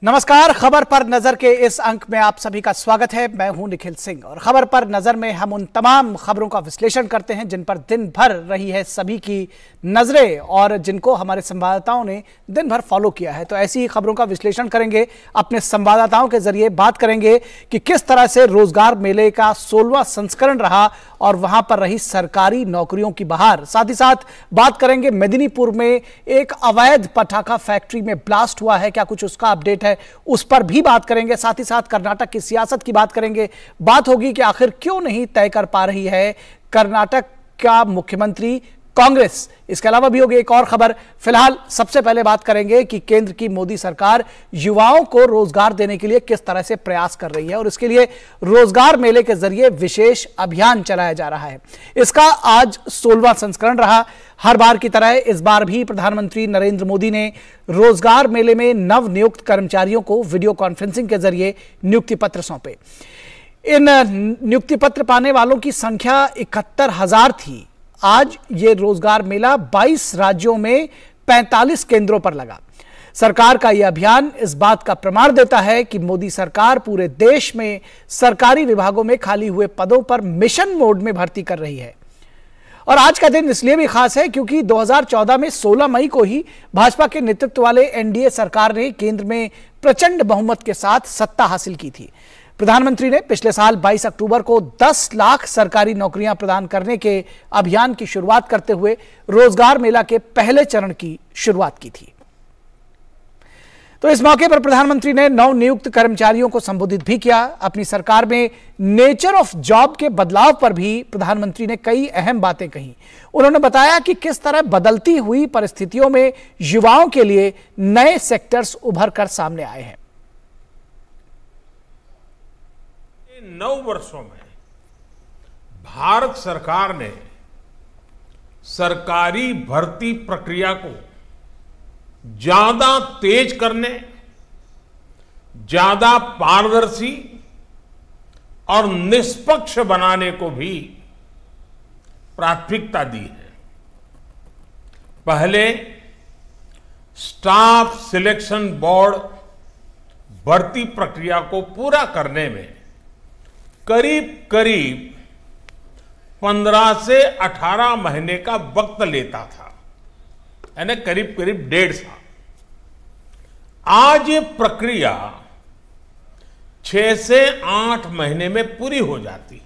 नमस्कार। खबर पर नजर के इस अंक में आप सभी का स्वागत है। मैं हूं निखिल सिंह और खबर पर नजर में हम उन तमाम खबरों का विश्लेषण करते हैं जिन पर दिन भर रही है सभी की नजरें और जिनको हमारे संवाददाताओं ने दिन भर फॉलो किया है। तो ऐसी ही खबरों का विश्लेषण करेंगे, अपने संवाददाताओं के जरिए बात करेंगे कि किस तरह से रोजगार मेले का 16वां संस्करण रहा और वहां पर रही सरकारी नौकरियों की बहार। साथ ही साथ बात करेंगे मेदिनीपुर में एक अवैध पटाखा फैक्ट्री में ब्लास्ट हुआ है, क्या कुछ उसका अपडेट है, उस पर भी बात करेंगे। साथ ही साथ कर्नाटक की सियासत की बात करेंगे। बात होगी कि आखिर क्यों नहीं तय कर पा रही है कर्नाटक का मुख्यमंत्री कांग्रेस। इसके अलावा भी होगी एक और खबर। फिलहाल सबसे पहले बात करेंगे कि केंद्र की मोदी सरकार युवाओं को रोजगार देने के लिए किस तरह से प्रयास कर रही है और इसके लिए रोजगार मेले के जरिए विशेष अभियान चलाया जा रहा है। इसका आज 16वां संस्करण रहा। हर बार की तरह इस बार भी प्रधानमंत्री नरेंद्र मोदी ने रोजगार मेले में नव नियुक्त कर्मचारियों को वीडियो कॉन्फ्रेंसिंग के जरिए नियुक्ति पत्र सौंपे। इन नियुक्ति पत्र पाने वालों की संख्या 71,000 थी। आज ये रोजगार मेला 22 राज्यों में 45 केंद्रों पर लगा। सरकार का यह अभियान इस बात का प्रमाण देता है कि मोदी सरकार पूरे देश में सरकारी विभागों में खाली हुए पदों पर मिशन मोड में भर्ती कर रही है। और आज का दिन इसलिए भी खास है क्योंकि 2014 में 16 मई को ही भाजपा के नेतृत्व वाले एनडीए सरकार ने केंद्र में प्रचंड बहुमत के साथ सत्ता हासिल की थी। प्रधानमंत्री ने पिछले साल 22 अक्टूबर को 10 लाख सरकारी नौकरियां प्रदान करने के अभियान की शुरुआत करते हुए रोजगार मेला के पहले चरण की शुरुआत की थी। तो इस मौके पर प्रधानमंत्री ने नवनियुक्त कर्मचारियों को संबोधित भी किया। अपनी सरकार में नेचर ऑफ जॉब के बदलाव पर भी प्रधानमंत्री ने कई अहम बातें कही। उन्होंने बताया कि किस तरह बदलती हुई परिस्थितियों में युवाओं के लिए नए सेक्टर्स उभर कर सामने आए हैं। 9 वर्षों में भारत सरकार ने सरकारी भर्ती प्रक्रिया को ज्यादा तेज करने, ज्यादा पारदर्शी और निष्पक्ष बनाने को भी प्राथमिकता दी है। पहले स्टाफ सिलेक्शन बोर्ड भर्ती प्रक्रिया को पूरा करने में करीब 15 से 18 महीने का वक्त लेता था, यानी करीब 1.5 साल। आज ये प्रक्रिया 6 से 8 महीने में पूरी हो जाती है।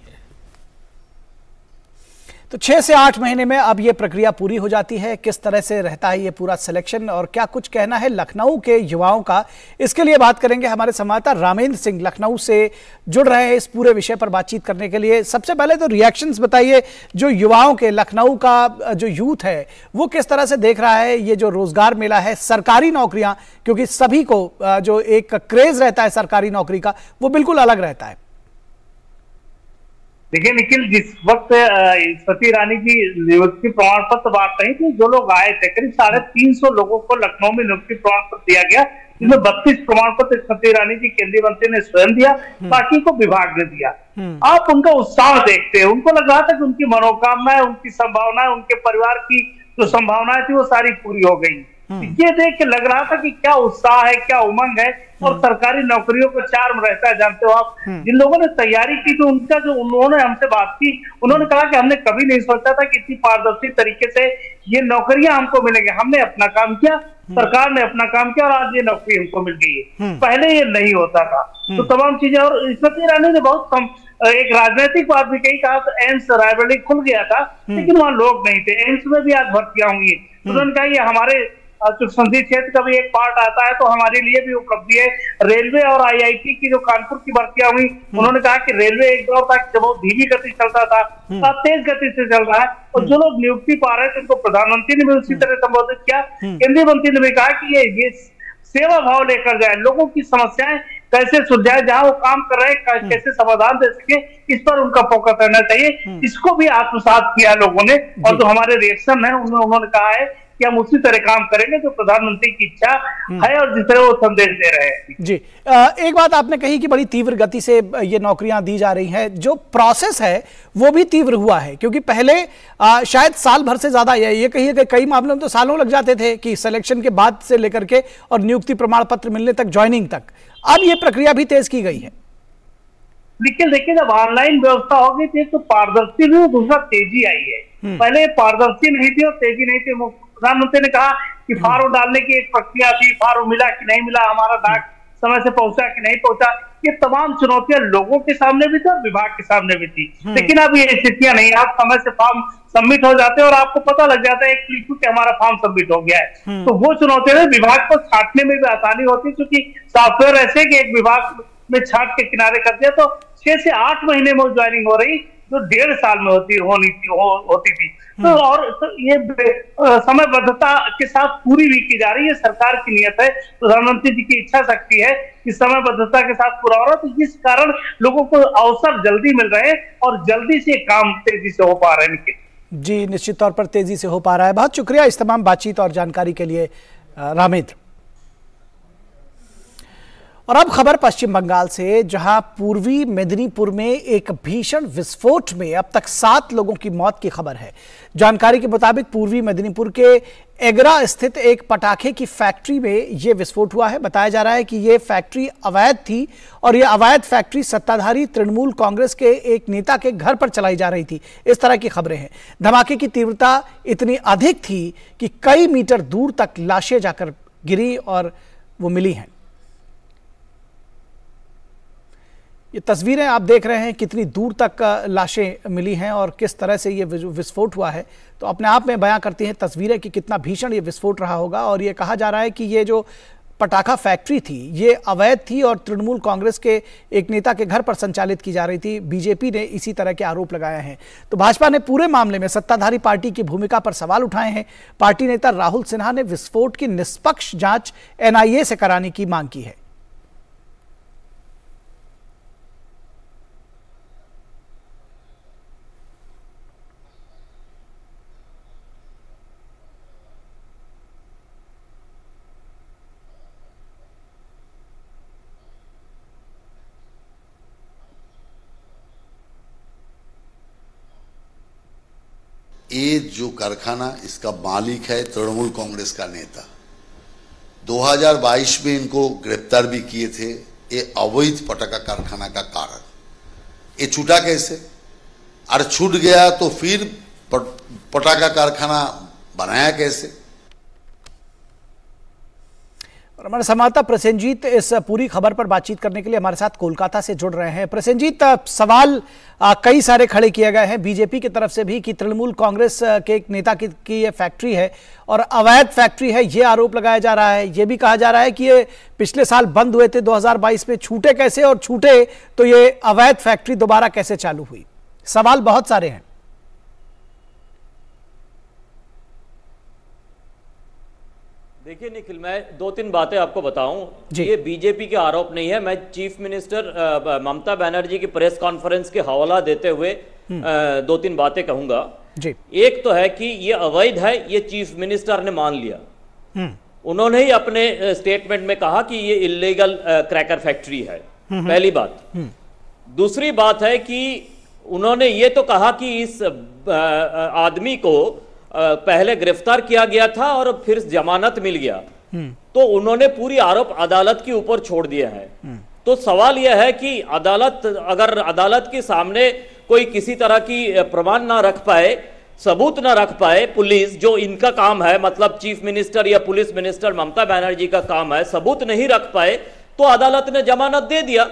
तो 6 से 8 महीने में अब ये प्रक्रिया पूरी हो जाती है। किस तरह से रहता है ये पूरा सिलेक्शन और क्या कुछ कहना है लखनऊ के युवाओं का, इसके लिए बात करेंगे। हमारे संवाददाता रामेंद्र सिंह लखनऊ से जुड़ रहे हैं इस पूरे विषय पर बातचीत करने के लिए। सबसे पहले तो रिएक्शंस बताइए, जो युवाओं के, लखनऊ का जो यूथ है वो किस तरह से देख रहा है ये जो रोजगार मेला है, सरकारी नौकरियां, क्योंकि सभी को जो एक क्रेज रहता है सरकारी नौकरी का वो बिल्कुल अलग रहता है। देखिए निखिल, जिस वक्त स्मृति ईरानी की नियुक्ति प्रमाण पत्र बात रही थी, जो लोग आए थे करीब 350 लोगों को लखनऊ में नियुक्ति प्रमाण पत्र दिया गया, जिसमें 32 प्रमाण पत्र स्मृति ईरानी जी केंद्रीय मंत्री ने स्वयं दिया, बाकी को विभाग ने दिया। आप उनका उत्साह देखते हैं, उनको लग रहा था कि उनकी मनोकामनाएं, उनकी संभावनाएं, उनके परिवार की जो संभावनाएं थी वो सारी पूरी हो गई। ये देख के लग रहा था कि क्या उत्साह है, क्या उमंग है और सरकारी नौकरियों का चार्म रहता है। जानते हो आप, जिन लोगों ने तैयारी की तो उनका जो उन्होंने हमसे बात की, उन्होंने कहा कि हमने कभी नहीं सोचा था कि इतनी पारदर्शी तरीके से ये नौकरियां हमको मिलेंगी। हमने अपना काम किया, सरकार ने अपना काम किया और आज ये नौकरी हमको मिल गई है। पहले ये नहीं होता था। तो तमाम चीजें, और स्मृति ईरानी ने बहुत कम एक राजनीतिक बात भी कही, कहा एम्स रायबरेली खुल गया था लेकिन वहां लोग नहीं थे। एम्स में भी आज भर्तियां हुई है। उन्होंने कहा ये हमारे संसदीय क्षेत्र का भी एक पार्ट आता है, तो हमारे लिए भी उपलब्धि है। रेलवे और आईआईटी की जो कानपुर की भर्तियां हुई, उन्होंने कहा कि रेलवे एक दौर तक जब बहुत धीमी गति चलता था, अब तेज गति से चल रहा है। और जो लोग नियुक्ति पा रहे थे उनको प्रधानमंत्री ने भी उसी तरह संबोधित किया। केंद्रीय मंत्री ने भी कहा कि ये सेवा भाव लेकर जाए, लोगों की समस्याएं कैसे सुलझाए, जहां वो काम कर रहे हैं कैसे समाधान दे सके, इस पर उनका फोकस रहना चाहिए। इसको भी आत्मसात किया लोगों ने। और जो हमारे रिएक्शन है उन्होंने कहा है कि हम उसी तरह काम करेंगे जो प्रधानमंत्री की इच्छा है और जिस तरह वो संदेश दे रहे हैं। जी, एक बात आपने कही कि बड़ी तीव्र गति से ये नौकरियां दी जा रही हैं, जो प्रोसेस है वो भी तीव्र हुआ है, क्योंकि पहले शायद साल भर से ज्यादा ये कहिए कि कई मामलों में तो सालों लग जाते थे कि सिलेक्शन के बाद से लेकर के और नियुक्ति प्रमाण पत्र मिलने तक, ज्वाइनिंग तक। अब ये प्रक्रिया भी तेज की गई है। लेकिन देखिए, जब ऑनलाइन व्यवस्था होगी थी तो पारदर्शी भी, दूसरा तेजी आई है। पहले पारदर्शी नहीं थी और तेजी नहीं थी। प्रधानमंत्री ने कहा कि फार्म डालने की एक प्रक्रिया थी, फार्म मिला कि नहीं मिला, हमारा डाक समय से पहुंचा कि नहीं पहुंचा, ये तमाम चुनौतियां लोगों के सामने भी थी और विभाग के सामने भी थी। लेकिन अब ये स्थितियां नहीं, आप समय से फॉर्म सबमिट हो जाते हैं और आपको पता लग जाता है एक क्लिक कि हमारा फॉर्म सबमिट हो गया है। तो वो चुनौतियां विभाग को छांटने में भी आसानी होती, क्योंकि सॉफ्टवेयर ऐसे कि एक विभाग में छांट के किनारे कर दिया तो 6 से 8 महीने में ज्वाइनिंग हो रही, जो 1.5 साल में होती थी। तो और तो ये समयबद्धता के साथ पूरी भी की जा रही है। सरकार की नियत है, प्रधानमंत्री जी की इच्छा शक्ति है कि समयबद्धता के साथ पूरा हो रहा है, तो जिस कारण लोगों को अवसर जल्दी मिल रहे हैं और जल्दी से काम तेजी से हो पा रहे हैं। जी, निश्चित तौर पर तेजी से हो पा रहा है। बहुत शुक्रिया इस तमाम बातचीत और जानकारी के लिए रामेंद्र। और अब खबर पश्चिम बंगाल से, जहां पूर्वी मेदिनीपुर में एक भीषण विस्फोट में अब तक 7 लोगों की मौत की खबर है। जानकारी के मुताबिक पूर्वी मेदिनीपुर के एगरा स्थित एक पटाखे की फैक्ट्री में यह विस्फोट हुआ है। बताया जा रहा है कि यह फैक्ट्री अवैध थी और यह अवैध फैक्ट्री सत्ताधारी तृणमूल कांग्रेस के एक नेता के घर पर चलाई जा रही थी, इस तरह की खबरें हैं। धमाके की तीव्रता इतनी अधिक थी कि कई मीटर दूर तक लाशें जाकर गिरी और वो मिली हैं। ये तस्वीरें आप देख रहे हैं कितनी दूर तक लाशें मिली हैं और किस तरह से ये विस्फोट हुआ है, तो अपने आप में बयां करती हैं तस्वीरें कि कितना भीषण ये विस्फोट रहा होगा। और ये कहा जा रहा है कि ये जो पटाखा फैक्ट्री थी ये अवैध थी और तृणमूल कांग्रेस के एक नेता के घर पर संचालित की जा रही थी। बीजेपी ने इसी तरह के आरोप लगाए हैं। तो भाजपा ने पूरे मामले में सत्ताधारी पार्टी की भूमिका पर सवाल उठाए हैं। पार्टी नेता राहुल सिन्हा ने विस्फोट की निष्पक्ष जांच NIA से कराने की मांग की है। ये जो कारखाना, इसका मालिक है तृणमूल कांग्रेस का नेता। 2022 में इनको गिरफ्तार भी किए थे ये अवैध पटाखा कारखाना का कारण। ये छूटा कैसे? और छूट गया तो फिर पटाखा कारखाना बनाया कैसे? और हमारे संवाददाता प्रसेनजीत इस पूरी खबर पर बातचीत करने के लिए हमारे साथ कोलकाता से जुड़ रहे हैं। प्रसेनजीत, सवाल कई सारे खड़े किए गए हैं बीजेपी की तरफ से भी कि तृणमूल कांग्रेस के एक नेता की ये फैक्ट्री है और अवैध फैक्ट्री है, ये आरोप लगाया जा रहा है। ये भी कहा जा रहा है कि ये पिछले साल बंद हुए थे 2022 में, छूटे कैसे और छूटे तो ये अवैध फैक्ट्री दोबारा कैसे चालू हुई? सवाल बहुत सारे हैं। देखिए निखिल, मैं 2-3 बातें आपको बताऊं। ये बीजेपी के आरोप नहीं है। मैं चीफ मिनिस्टर ममता बनर्जी की प्रेस कॉन्फ्रेंस के हवाला देते हुए 2-3 बातें कहूंगा। एक तो है कि ये अवैध है, ये चीफ मिनिस्टर ने मान लिया। उन्होंने ही अपने स्टेटमेंट में कहा कि ये इलीगल क्रैकर फैक्ट्री है, पहली बात। दूसरी बात है कि उन्होंने ये तो कहा कि इस आदमी को पहले गिरफ्तार किया गया था और फिर जमानत मिल गया, तो उन्होंने पूरी आरोप अदालत के ऊपर छोड़ दिया है। तो सवाल यह है कि अगर अदालत के सामने कोई किसी तरह की प्रमाण ना रख पाए, सबूत ना रख पाए, पुलिस जो इनका काम है, मतलब चीफ मिनिस्टर या पुलिस मिनिस्टर ममता बनर्जी का काम है, सबूत नहीं रख पाए तो अदालत ने जमानत दे दिया।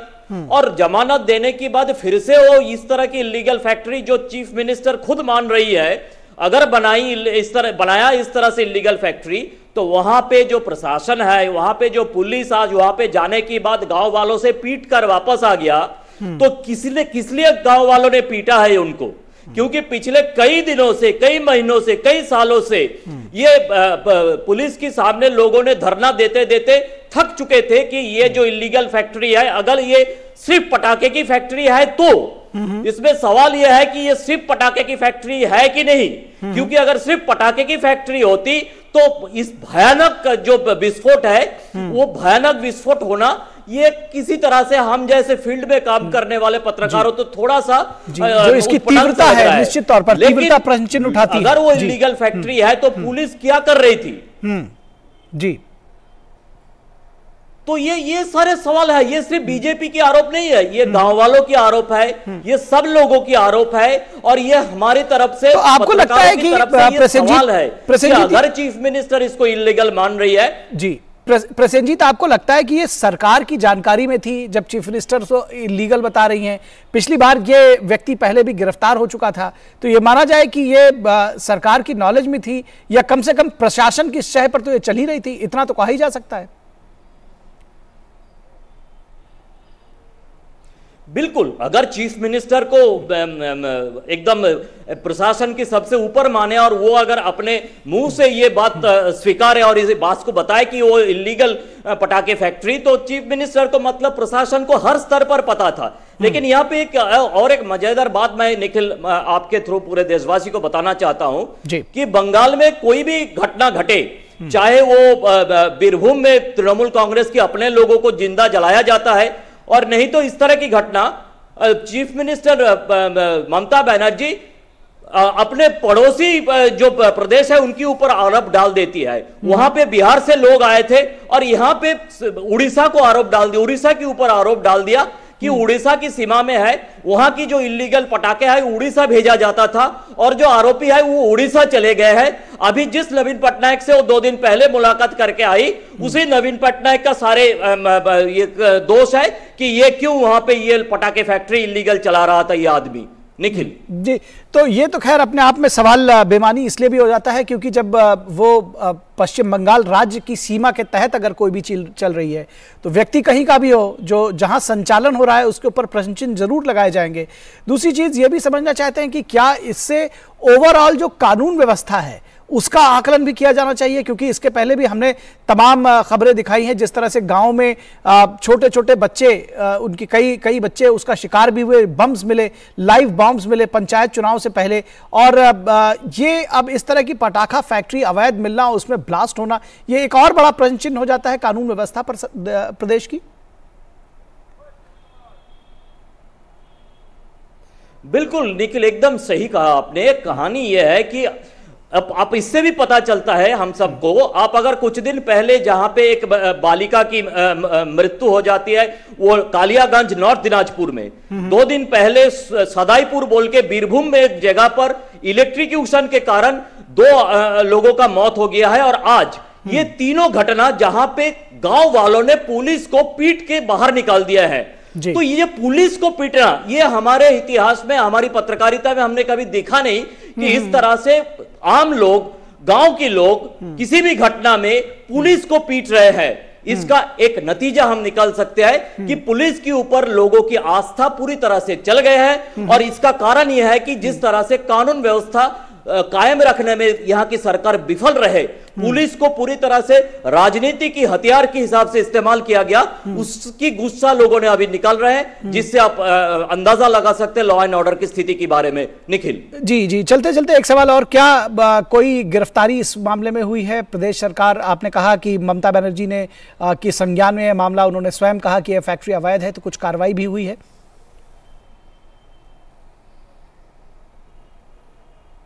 और जमानत देने के बाद फिर से वो इस तरह की इलीगल फैक्ट्री जो चीफ मिनिस्टर खुद मान रही है, अगर बनाया इस तरह से इलीगल फैक्ट्री, तो वहां पे जो प्रशासन है, वहां पे जो पुलिस आज वहां पे जाने के बाद गांव वालों से पीट कर वापस आ गया, तो किस लिए गांव वालों ने पीटा है उनको? क्योंकि पिछले कई दिनों से, कई महीनों से, कई सालों से ये पुलिस के सामने लोगों ने धरना देते देते थक चुके थे कि ये जो इलीगल फैक्ट्री है, अगर ये सिर्फ पटाखे की फैक्ट्री है तो इसमें सवाल यह है कि ये सिर्फ पटाखे की फैक्ट्री है कि नहीं, क्योंकि अगर सिर्फ पटाखे की फैक्ट्री होती तो इस भयानक जो विस्फोट है वो भयानक विस्फोट होना ये किसी तरह से हम जैसे फील्ड में काम करने वाले पत्रकारों तो थोड़ा सा जो इसकी तीव्रता है निश्चित तौर पर तीव्रता प्रश्न चिन्ह उठाती है। अगर वो इलीगल फैक्ट्री है तो पुलिस क्या कर रही थी? जी, तो ये सारे सवाल है। ये सिर्फ बीजेपी की आरोप नहीं है, ये गांव वालों की आरोप है, ये सब लोगों की आरोप है और ये हमारी तरफ से तो आपको लगता है कि सवाल है कि अगर चीफ मिनिस्टर इसको इलीगल मान रही है। जी प्रसेनजीत, आपको लगता है कि ये सरकार की जानकारी में थी जब चीफ मिनिस्टर को इलीगल बता रही हैं? पिछली बार ये व्यक्ति पहले भी गिरफ्तार हो चुका था, तो ये माना जाए कि ये सरकार की नॉलेज में थी या कम से कम प्रशासन की शह पर तो ये चल ही रही थी, इतना तो कहा ही जा सकता है। बिल्कुल, अगर चीफ मिनिस्टर को एकदम प्रशासन की सबसे ऊपर माने और वो अगर अपने मुंह से ये बात स्वीकारे और इस बात को बताए कि वो इलीगल पटाखे फैक्ट्री, तो चीफ मिनिस्टर को मतलब प्रशासन को हर स्तर पर पता था। लेकिन यहाँ पे एक मजेदार बात मैं निखिल आपके थ्रू पूरे देशवासी को बताना चाहता हूं कि बंगाल में कोई भी घटना घटे, चाहे वो बीरभूम में तृणमूल कांग्रेस के अपने लोगों को जिंदा जलाया जाता है और नहीं तो इस तरह की घटना चीफ मिनिस्टर ममता बनर्जी अपने पड़ोसी जो प्रदेश है उनके ऊपर आरोप डाल देती है। वहां पे बिहार से लोग आए थे और यहां पे उड़ीसा को आरोप डाल दिया, उड़ीसा के ऊपर आरोप डाल दिया कि उड़ीसा की सीमा में है, वहां की जो इलीगल पटाखे है उड़ीसा भेजा जाता था और जो आरोपी है वो उड़ीसा चले गए हैं। अभी जिस नवीन पटनायक से वो 2 दिन पहले मुलाकात करके आई, उसी नवीन पटनायक का सारे ये दोष है कि ये क्यों वहां पे ये पटाखे फैक्ट्री इलीगल चला रहा था ये आदमी। निखिल जी, तो ये तो खैर अपने आप में सवाल बेमानी इसलिए भी हो जाता है क्योंकि जब वो पश्चिम बंगाल राज्य की सीमा के तहत अगर कोई भी चीज चल रही है तो व्यक्ति कहीं का भी हो, जो जहां संचालन हो रहा है उसके ऊपर प्रश्न चिन्ह जरूर लगाए जाएंगे। दूसरी चीज ये भी समझना चाहते हैं कि क्या इससे ओवरऑल जो कानून व्यवस्था है उसका आकलन भी किया जाना चाहिए, क्योंकि इसके पहले भी हमने तमाम खबरें दिखाई हैं जिस तरह से गांव में छोटे छोटे बच्चे, उनकी कई बच्चे उसका शिकार भी हुए, बम्स मिले, लाइव बॉम्ब्स मिले पंचायत चुनाव से पहले। और ये अब इस तरह की पटाखा फैक्ट्री अवैध मिलना, उसमें ब्लास्ट होना, ये एक और बड़ा प्रश्न चिन्ह हो जाता है कानून व्यवस्था पर प्रदेश की। बिल्कुल निखिल, एकदम सही कहा आपने। कहानी यह है कि अब आप इससे भी पता चलता है हम सबको, आप अगर कुछ दिन पहले जहां पे एक बालिका की मृत्यु हो जाती है वो कालियागंज नॉर्थ दिनाजपुर में, 2 दिन पहले सदाईपुर बोल के बीरभूम में एक जगह पर इलेक्ट्रिक्यूशन के कारण 2 लोगों का मौत हो गया है। और आज ये तीनों घटना जहां पे गांव वालों ने पुलिस को पीट के बाहर निकाल दिया है। तो ये पुलिस को पीटना, ये हमारे इतिहास में, हमारी पत्रकारिता में हमने कभी देखा नहीं कि इस तरह से आम लोग, गांव के लोग किसी भी घटना में पुलिस को पीट रहे हैं। इसका एक नतीजा हम निकाल सकते हैं कि पुलिस के ऊपर लोगों की आस्था पूरी तरह से चल गए है और इसका कारण यह है कि जिस तरह से कानून व्यवस्था कायम रखने में यहां की सरकार विफल रहे, पुलिस को पूरी तरह से राजनीति की हथियार के हिसाब से इस्तेमाल किया गया, उसकी गुस्सा लोगों ने अभी निकाल रहे हैं, जिससे आप अंदाजा लगा सकते हैं लॉ एंड ऑर्डर की स्थिति के बारे में। निखिल जी, चलते चलते एक सवाल और, क्या कोई गिरफ्तारी इस मामले में हुई है? प्रदेश सरकार, आपने कहा कि ममता बनर्जी ने की संज्ञान में मामला, उन्होंने स्वयं कहा कि यह फैक्ट्री अवैध है, तो कुछ कार्रवाई भी हुई है?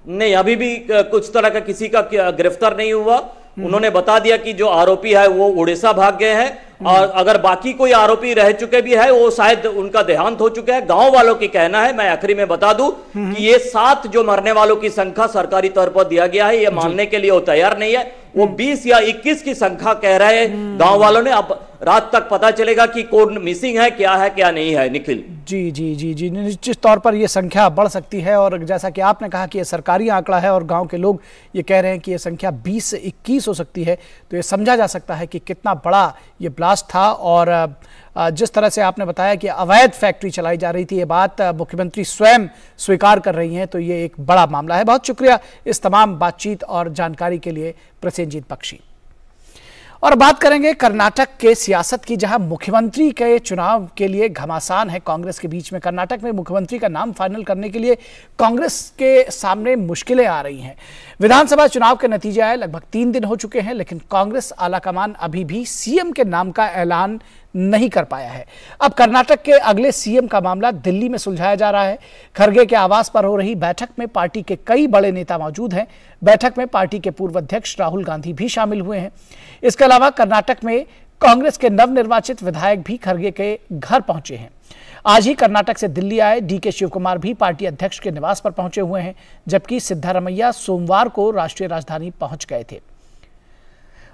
नहीं, अभी भी कुछ तरह का किसी का गिरफ्तार नहीं हुआ। उन्होंने बता दिया कि जो आरोपी है वो उड़ीसा भाग गए हैं और अगर बाकी कोई आरोपी रह चुके भी है वो शायद उनका देहांत हो चुका है। गांव वालों की कहना है, मैं आखिरी में बता दूं कि ये 7 जो मरने वालों की संख्या सरकारी तौर पर दिया गया है, ये मानने के लिए वो तैयार नहीं है। वो 20 या 21 की संख्या कह रहे हैं गांव वालों ने। अब रात तक पता चलेगा कि कौन मिसिंग है क्या नहीं है। निखिल जी, निश्चित तौर पर यह संख्या बढ़ सकती है और जैसा कि आपने कहा कि यह सरकारी आंकड़ा है और गांव के लोग ये कह रहे हैं कि यह संख्या 20 से 21 हो सकती है, तो ये समझा जा सकता है कि कितना बड़ा ये ब्लास्ट था। और जिस तरह से आपने बताया कि अवैध फैक्ट्री चलाई जा रही थी, ये बात मुख्यमंत्री स्वयं स्वीकार कर रही हैं, तो ये एक बड़ा मामला है। बहुत शुक्रिया इस तमाम बातचीत और जानकारी के लिए प्रसेनजीत बख्शी। और बात करेंगे कर्नाटक के सियासत की, जहां मुख्यमंत्री के चुनाव के लिए घमासान है कांग्रेस के बीच में। कर्नाटक में मुख्यमंत्री का नाम फाइनल करने के लिए कांग्रेस के सामने मुश्किलें आ रही हैं। विधानसभा चुनाव के नतीजे आए, लगभग 3 दिन हो चुके हैं, लेकिन कांग्रेस आलाकमान अभी भी सीएम के नाम का ऐलान नहीं कर पाया है। अब कर्नाटक के अगले सीएम का मामला दिल्ली में सुलझाया जा रहा है। खरगे के आवास पर हो रही बैठक में पार्टी के कई बड़े नेता मौजूद हैं। बैठक में पार्टी के पूर्व अध्यक्ष राहुल गांधी भी शामिल हुए हैं। इसके अलावा कर्नाटक में कांग्रेस के नवनिर्वाचित विधायक भी खरगे के घर पहुंचे हैं। आज ही कर्नाटक से दिल्ली आए डीके शिवकुमार भी पार्टी अध्यक्ष के निवास पर पहुंचे हुए हैं, जबकि सिद्धारमैया सोमवार को राष्ट्रीय राजधानी पहुंच गए थे।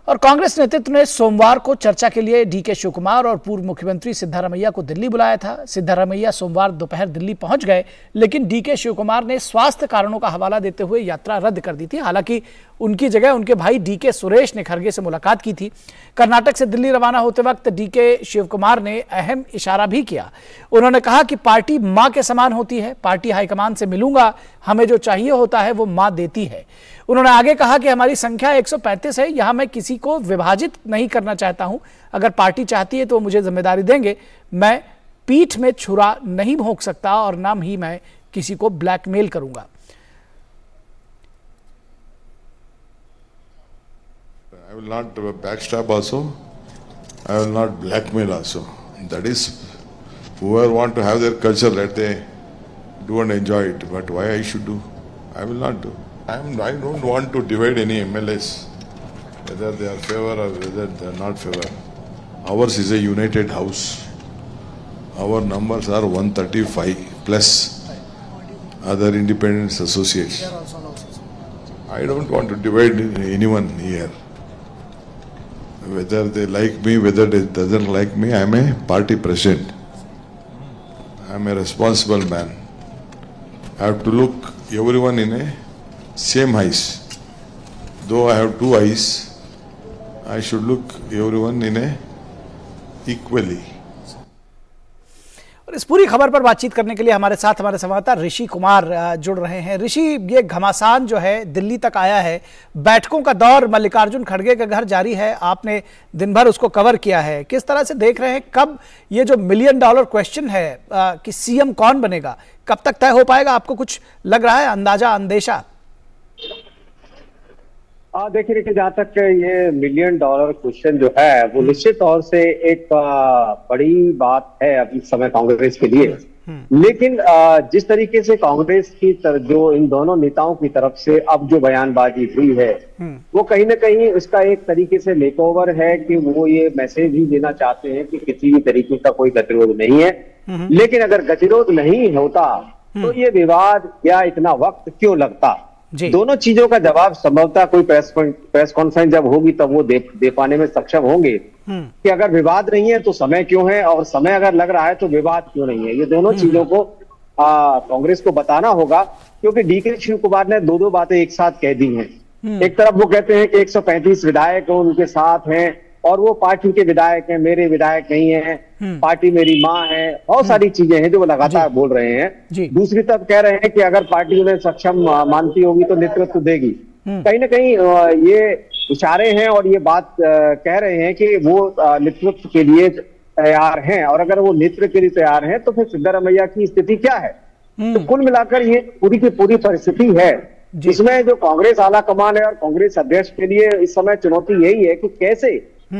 और कांग्रेस नेतृत्व ने सोमवार को चर्चा के लिए डीके शिवकुमार और पूर्व मुख्यमंत्री सिद्धारमैया को दिल्ली बुलाया था। सिद्धारमैया सोमवार दोपहर दिल्ली पहुंच गए, लेकिन डीके शिवकुमार ने स्वास्थ्य कारणों का हवाला देते हुए यात्रा रद्द कर दी थी। हालांकि उनकी जगह उनके भाई डीके सुरेश ने खरगे से मुलाकात की थी। कर्नाटक से दिल्ली रवाना होते वक्त डीके शिवकुमार ने अहम इशारा भी किया। उन्होंने कहा कि पार्टी मां के समान होती है, पार्टी हाईकमान से मिलूंगा, हमें जो चाहिए होता है वो मां देती है। उन्होंने आगे कहा कि हमारी संख्या 135 है, यहां मैं किसी को विभाजित नहीं करना चाहता हूं। अगर पार्टी चाहती है तो मुझे जिम्मेदारी देंगे। मैं पीठ में छुरा नहीं भोंक सकता और ना ही मैं किसी को ब्लैकमेल करूंगा। I will not backstab also. I will not blackmail also. That is, whoever want to have their culture, let they do and enjoy it. But why I should do? I will not do. I don't want to divide any MLAs, whether they are favor or whether they are not favor. Ours is a united house. Our numbers are 135 plus other independent associates. I don't want to divide anyone here. Whether they like me, whether they doesn't like me, I am a party president. I am a responsible man. I have to look everyone in a same eyes. Though I have 2 eyes, I should look everyone in a equally. और इस पूरी खबर पर बातचीत करने के लिए हमारे साथ हमारे संवाददाता ऋषि कुमार जुड़ रहे हैं। ऋषि, ये घमासान जो है दिल्ली तक आया है, बैठकों का दौर मल्लिकार्जुन खड़गे के घर जारी है, आपने दिन भर उसको कवर किया है। किस तरह से देख रहे हैं, कब ये जो $1 मिलियन क्वेश्चन है कि सीएम कौन बनेगा, कब तक तय हो पाएगा? आपको कुछ लग रहा है, अंदाजा, अंदेशा? देखिए, जहां तक ये $1 मिलियन क्वेश्चन जो है वो निश्चित तौर से एक बड़ी बात है अभी समय कांग्रेस के लिए। लेकिन जिस तरीके से कांग्रेस की जो इन दोनों नेताओं की तरफ से अब जो बयानबाजी हुई है, वो कहीं ना कहीं उसका एक तरीके से मेकओवर है कि वो ये मैसेज ही देना चाहते हैं कि किसी भी तरीके का कोई गतिरोध नहीं है। लेकिन अगर गतिरोध नहीं होता तो ये विवाद या इतना वक्त क्यों लगता? दोनों चीजों का जवाब संभवतः कोई प्रेस कॉन्फ्रेंस जब होगी तब वो दे पाने में सक्षम होंगे कि अगर विवाद नहीं है तो समय क्यों है, और समय अगर लग रहा है तो विवाद क्यों नहीं है। ये दोनों चीजों को कांग्रेस को बताना होगा, क्योंकि डीके शिवकुमार ने 2 बातें एक साथ कह दी हैं। एक तरफ वो कहते हैं कि 135 विधायक उनके साथ हैं और वो पार्टी के विधायक हैं, मेरे विधायक नहीं है, पार्टी मेरी माँ है, बहुत सारी चीजें हैं जो वो लगातार बोल रहे हैं। दूसरी तरफ कह रहे हैं कि अगर पार्टी उन्हें सक्षम मानती होगी तो नेतृत्व देगी। कहीं ना कहीं ये इशारे हैं और ये बात कह रहे हैं कि वो नेतृत्व के लिए तैयार हैं, और अगर वो नेतृत्व के लिए तैयार हैं तो फिर सिद्धारमैया की स्थिति क्या है? तो कुल मिलाकर ये पूरी की पूरी परिस्थिति है, जिसमें जो कांग्रेस आला कमान है और कांग्रेस अध्यक्ष के लिए इस समय चुनौती यही है कि कैसे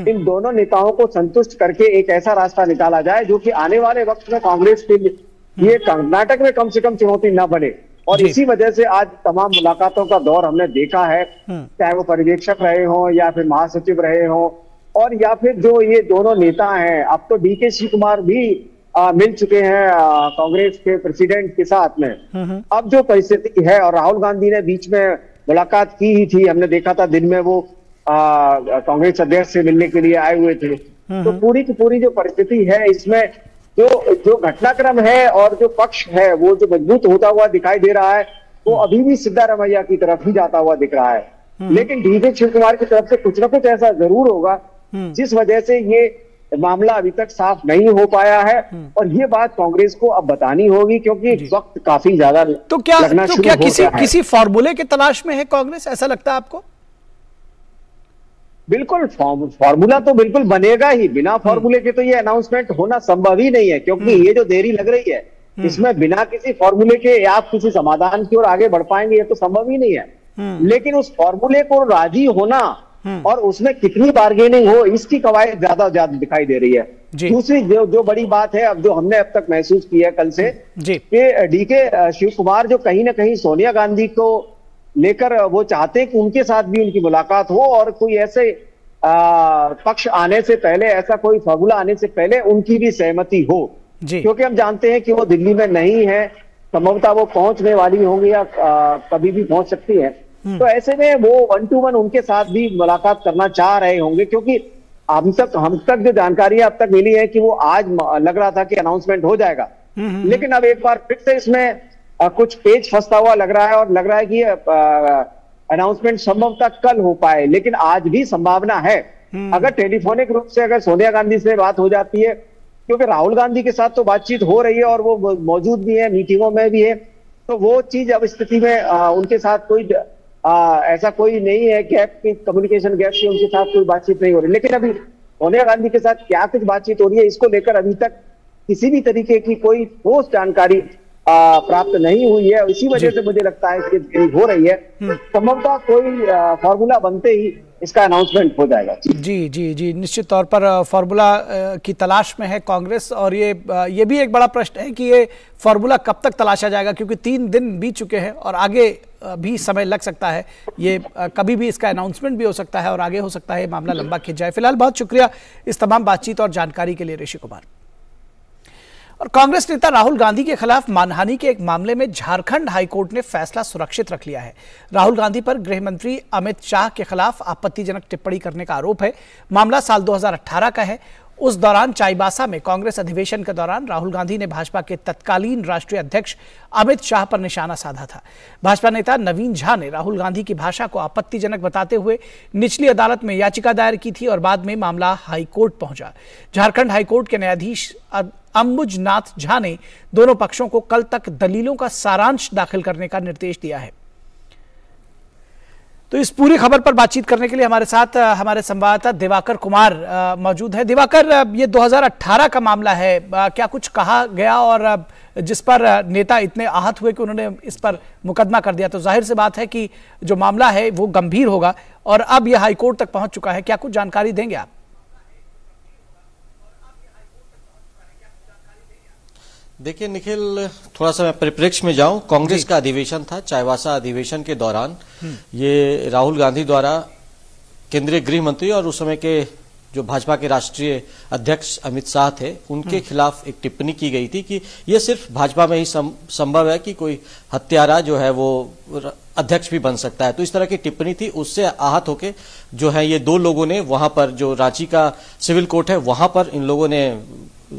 इन दोनों नेताओं को संतुष्ट करके एक ऐसा रास्ता निकाला जाए जो कि आने वाले वक्त में कांग्रेस के लिए ये कर्नाटक में कम से कम चुनौती न बने। और इसी वजह से आज तमाम मुलाकातों का दौर हमने देखा है, चाहे वो पर्यवेक्षक रहे हो या फिर महासचिव रहे हो, और या फिर जो ये दोनों नेता हैं, अब तो डीके शिवकुमार भी मिल चुके हैं कांग्रेस के प्रेसिडेंट के साथ में। अब जो परिस्थिति है, और राहुल गांधी ने बीच में मुलाकात की ही थी, हमने देखा था दिन में वो कांग्रेस अध्यक्ष से मिलने के लिए आए हुए थे। तो पूरी की पूरी जो परिस्थिति है, इसमें जो घटनाक्रम है और जो पक्ष है वो जो मजबूत होता हुआ दिखाई दे रहा है, वो अभी भी सिद्धारमैया की तरफ ही जाता हुआ दिख रहा है। लेकिन डीके शिवकुमार की तरफ से कुछ ना कुछ ऐसा जरूर होगा जिस वजह से ये मामला अभी तक साफ नहीं हो पाया है, और ये बात कांग्रेस को अब बतानी होगी, क्योंकि वक्त काफी ज्यादा लगना शुरू हो गया है। किसी फॉर्मूले की तलाश में है कांग्रेस, ऐसा लगता है आपको? बिल्कुल फॉर्मूला तो बिल्कुल बनेगा ही, बिना फॉर्मूले के तो ये अनाउंसमेंट होना संभव ही नहीं है, क्योंकि ये जो देरी लग रही है इसमें बिना किसी फॉर्मूले के आप किसी समाधान की ओर आगे बढ़ पाएंगे, ये तो संभव ही नहीं है। लेकिन उस फॉर्मूले को राजी होना और उसमें कितनी बार्गेनिंग हो, इसकी कवायद ज्यादा दिखाई दे रही है। दूसरी जो बड़ी बात है, अब जो हमने अब तक महसूस किया कल से, कि डीके शिव कुमार जो कहीं ना कहीं सोनिया गांधी को लेकर वो चाहते हैं कि उनके साथ भी उनकी मुलाकात हो और कोई ऐसे पक्ष आने से पहले, ऐसा कोई फॉर्मूला आने से पहले उनकी भी सहमति हो, क्योंकि हम जानते हैं कि वो दिल्ली में नहीं है, संभवतः वो पहुंचने वाली होंगी या कभी भी पहुंच सकती है। तो ऐसे में वो 1 to 1 उनके साथ भी मुलाकात करना चाह रहे होंगे, क्योंकि हम तक जो जानकारी अब तक मिली है कि वो आज लग रहा था कि अनाउंसमेंट हो जाएगा, लेकिन अब एक बार फिर से इसमें कुछ पेच फंसता हुआ लग रहा है और लग रहा है कि अनाउंसमेंट संभवतः कल हो पाए, लेकिन आज भी संभावना है। अगर टेलीफोनिक रूप से अगर सोनिया गांधी से बात हो जाती है, क्योंकि राहुल गांधी के साथ तो बातचीत हो रही है और वो मौजूद भी है, मीटिंगों में भी है, तो वो चीज अब स्थिति में उनके साथ कोई ऐसा कोई नहीं है गैप की, कम्युनिकेशन गैप की उनके साथ कोई बातचीत नहीं हो रही। लेकिन अभी सोनिया गांधी के साथ क्या कुछ बातचीत हो रही है, इसको लेकर अभी तक किसी भी तरीके की कोई ठोस जानकारी प्राप्त नहीं हुई है। इसी वजह से मुझे लगता है कि देरी हो रही है। संभवतः कोई फॉर्मूला बनते ही इसका अनाउंसमेंट हो जाएगा। जी, निश्चित तौर पर फॉर्मूला की तलाश में है कांग्रेस, और ये भी एक बड़ा प्रश्न है कि ये फॉर्मूला कब तक तलाशा जाएगा, क्योंकि 3 दिन बीत चुके हैं और आगे भी समय लग सकता है। ये कभी भी इसका अनाउंसमेंट भी हो सकता है और आगे हो सकता है मामला लंबा खिंच जाए। फिलहाल बहुत शुक्रिया इस तमाम बातचीत और जानकारी के लिए ऋषि कुमार। और कांग्रेस नेता राहुल गांधी के खिलाफ मानहानि के एक मामले में झारखंड हाईकोर्ट ने फैसला सुरक्षित रख लिया है। राहुल गांधी पर गृह मंत्री अमित शाह के खिलाफ आपत्तिजनक टिप्पणी करने का आरोप है। मामला साल 2018 का है। उस दौरान चाईबासा में कांग्रेस अधिवेशन के दौरान राहुल गांधी ने भाजपा के तत्कालीन राष्ट्रीय अध्यक्ष अमित शाह पर निशाना साधा था। भाजपा नेता नवीन झा ने राहुल गांधी की भाषा को आपत्तिजनक बताते हुए निचली अदालत में याचिका दायर की थी और बाद में मामला हाईकोर्ट पहुंचा। झारखंड हाईकोर्ट के न्यायाधीश अंबुजनाथ झा ने दोनों पक्षों को कल तक दलीलों का सारांश दाखिल करने का निर्देश दिया है। तो इस पूरी खबर पर बातचीत करने के लिए हमारे साथ हमारे संवाददाता दिवाकर कुमार मौजूद है। दिवाकर, ये 2018 का मामला है, क्या कुछ कहा गया और जिस पर नेता इतने आहत हुए कि उन्होंने इस पर मुकदमा कर दिया, तो जाहिर सी बात है कि जो मामला है वो गंभीर होगा और अब यह हाईकोर्ट तक पहुंच चुका है। क्या कुछ जानकारी देंगे आप? देखिए निखिल, थोड़ा सा मैं परिप्रेक्ष्य में जाऊं। कांग्रेस का अधिवेशन था, चाईबासा अधिवेशन के दौरान ये राहुल गांधी द्वारा केंद्रीय गृह मंत्री और उस समय के जो भाजपा के राष्ट्रीय अध्यक्ष अमित शाह थे, उनके खिलाफ एक टिप्पणी की गई थी कि ये सिर्फ भाजपा में ही संभव है कि कोई हत्यारा जो है वो अध्यक्ष भी बन सकता है। तो इस तरह की टिप्पणी थी। उससे आहत होके जो है ये 2 लोगों ने वहां पर, जो रांची का सिविल कोर्ट है, वहां पर इन लोगों ने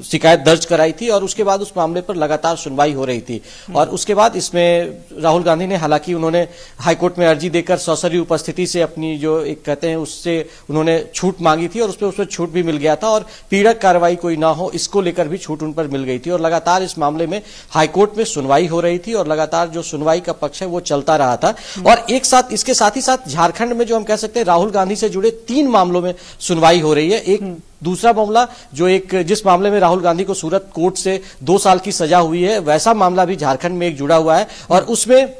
शिकायत दर्ज कराई थी और उसके बाद उस मामले पर लगातार सुनवाई हो रही थी। और उसके बाद इसमें राहुल गांधी ने, हालांकि उन्होंने हाईकोर्ट में अर्जी देकर सौसरी उपस्थिति से अपनी जो एक कहते हैं उससे उन्होंने छूट मांगी थी और उसमें छूट भी मिल गया था और पीड़क कार्रवाई कोई ना हो इसको लेकर भी छूट उन पर मिल गई थी। और लगातार इस मामले में हाईकोर्ट में सुनवाई हो रही थी और लगातार जो सुनवाई का पक्ष है वो चलता रहा था। और एक साथ इसके साथ ही साथ झारखंड में जो हम कह सकते हैं राहुल गांधी से जुड़े 3 मामलों में सुनवाई हो रही है। एक दूसरा मामला जो जिस मामले में राहुल गांधी को सूरत कोर्ट से 2 साल की सजा हुई है, वैसा मामला भी झारखंड में एक जुड़ा हुआ है और उसमें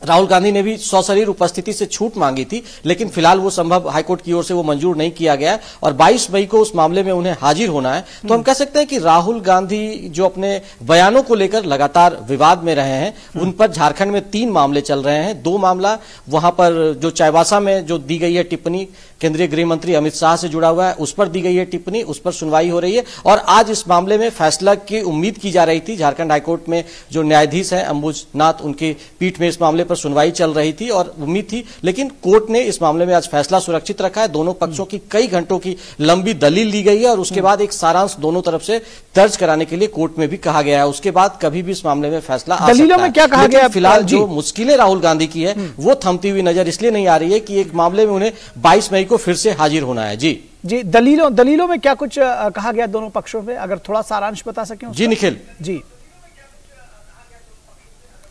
राहुल गांधी ने भी सशरीर उपस्थिति से छूट मांगी थी, लेकिन फिलहाल वो संभव हाईकोर्ट की ओर से वो मंजूर नहीं किया गया और 22 मई को उस मामले में उन्हें हाजिर होना है। तो हम कह सकते हैं कि राहुल गांधी जो अपने बयानों को लेकर लगातार विवाद में रहे हैं, उन पर झारखंड में 3 मामले चल रहे हैं। 2 मामला वहां पर जो चाईबासा में जो दी गई है टिप्पणी केंद्रीय गृह मंत्री अमित शाह से जुड़ा हुआ है, उस पर दी गई है टिप्पणी, उस पर सुनवाई हो रही है और आज इस मामले में फैसला की उम्मीद की जा रही थी। झारखंड हाईकोर्ट में जो न्यायाधीश हैं अंबुजनाथ, उनकी पीठ में इस मामले पर सुनवाई चल रही थी और उम्मीद थी, लेकिन कोर्ट ने इस मामले में आज फैसला सुरक्षित रखा है। दोनों पक्षों की कई घंटों की लंबी दलील ली गई है और उसके बाद एक सारांश दोनों तरफ से दर्ज कराने के लिए कोर्ट में भी कहा गया है। उसके बाद कभी भी इस मामले में फैसला आ दलीलों में क्या कहा गया? फिलहाल जो मुश्किलें राहुल गांधी की है वो थमती हुई नजर इसलिए नहीं आ रही है कि एक मामले में उन्हें 22 मई को फिर से हाजिर होना है। जी दलीलों में क्या कुछ कहा गया दोनों पक्षों में, अगर थोड़ा सारांश बता सकें? जी निखिल, जी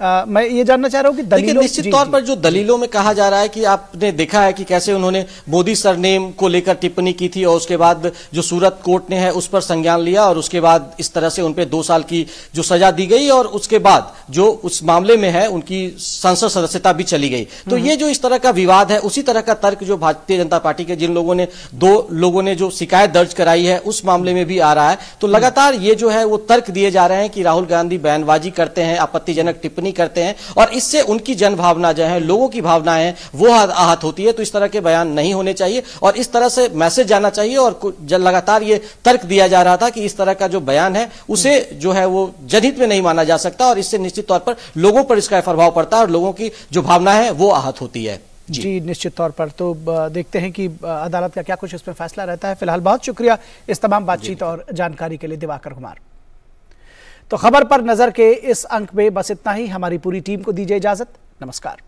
मैं ये जानना चाह रहा हूं कि दलीलों, निश्चित तौर पर जो दलीलों में कहा जा रहा है कि आपने देखा है कि कैसे उन्होंने मोदी सरनेम को लेकर टिप्पणी की थी और उसके बाद जो सूरत कोर्ट ने है उस पर संज्ञान लिया और उसके बाद इस तरह से उन पे 2 साल की जो सजा दी गई और उसके बाद जो उस मामले में है उनकी संसद सदस्यता भी चली गई। तो ये जो इस तरह का विवाद है, उसी तरह का तर्क जो भारतीय जनता पार्टी के जिन लोगों ने 2 लोगों ने जो शिकायत दर्ज कराई है उस मामले में भी आ रहा है। तो लगातार ये जो है वो तर्क दिए जा रहे हैं कि राहुल गांधी बयानबाजी करते हैं, आपत्तिजनक टिप्पणी करते हैं और इससे उनकी जनभावना जो है, लोगों की भावनाएं हैं, वो आहत होती है। तो इस तरह के बयान नहीं होने चाहिए और इस तरह से मैसेज जाना चाहिए। और लगातार ये तर्क दिया जा रहा था कि इस तरह का जो बयान है उसे जो है वो जनहित में नहीं माना जा सकता और इससे निश्चित तौर पर लोगों पर इसका प्रभाव पड़ता है और लोगों की जो भावना है वो आहत होती है। जी निश्चित तौर पर। तो देखते हैं कि अदालत का क्या कुछ इसमें फैसला रहता है। फिलहाल बहुत शुक्रिया इस तमाम बातचीत और जानकारी के लिए दिवाकर कुमार। तो खबर पर नजर के इस अंक में बस इतना ही। हमारी पूरी टीम को दीजिए इजाजत। नमस्कार।